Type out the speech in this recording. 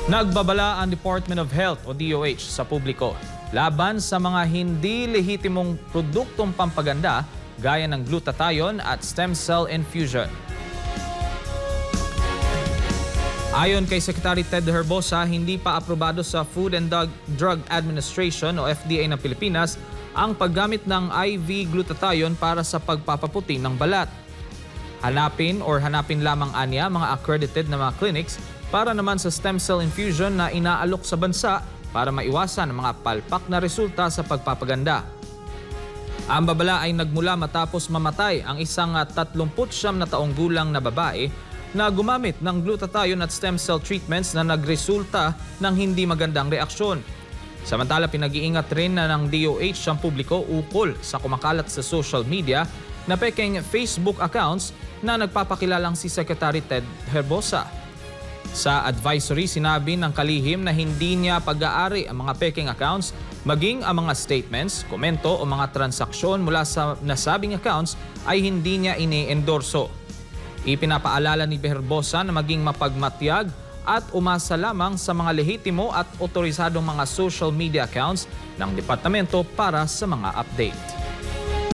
Nagbabala ang Department of Health o DOH sa publiko laban sa mga hindi lehitimong produktong pampaganda gaya ng glutathione at stem cell infusion. Ayon kay Secretary Ted Herbosa, hindi pa aprobado sa Food and Drug Administration o FDA ng Pilipinas ang paggamit ng IV glutathione para sa pagpapaputi ng balat. Hanapin lamang anya mga accredited na mga clinics para naman sa stem cell infusion na inaalok sa bansa para maiwasan ang mga palpak na resulta sa pagpapaganda. Ang babala ay nagmula matapos mamatay ang isang 39 na taong gulang na babae na gumamit ng glutathione at stem cell treatments na nagresulta ng hindi magandang reaksyon. Samantala, pinag-iingat rin na ng DOH ang publiko ukol sa kumakalat sa social media na pekeng Facebook accounts na nagpapakilalang si Secretary Ted Herbosa. Sa advisory, sinabi ng kalihim na hindi niya pag-aari ang mga peking accounts, maging ang mga statements, komento o mga transaksyon mula sa nasabing accounts ay hindi niya ini-endorso. Ipinapaalala ni Herbosa na maging mapagmatyag at umasa lamang sa mga lehitimo at otorisadong mga social media accounts ng departamento para sa mga update.